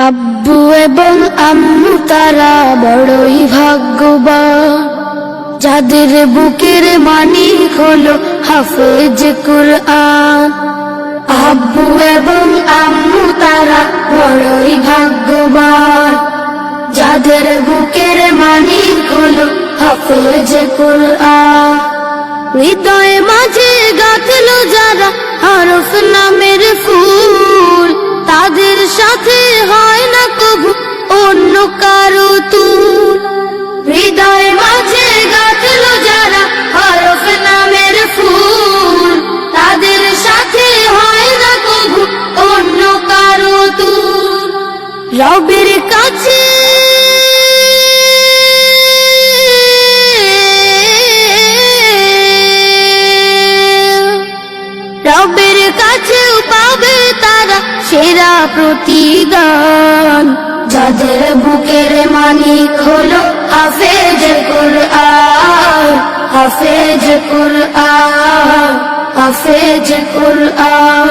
আব্বু এবং আম্মু তারা বড়ই ভাগ্যবান, যাদের বুকের মানিক হলো হাফেজ কুরআন। আব্বু এবং আম্মু তারা বড়ই ভাগ্যবান, যাদের বুকের মানিক হলো হাফেজ কুরআন। হৃদয়ে মাঝে গাঁথলো যারা হরফ নামের ফুল, তাদের সাথে হয় না কবু অন্য কারো তুল। হৃদয়ে মাঝে গাঁথলো যারা হরফ নামের ফুল, তাদের সাথে হয় না কবু অন্য কারো তুল। রবের কাছে রবের কাছেও পাবে তারা সেরা প্রতিদান, যাদের বুকের মানিক হলো হাফেজ কুরআন, হাফেজ কুরআন, হাফেজ কুরআন।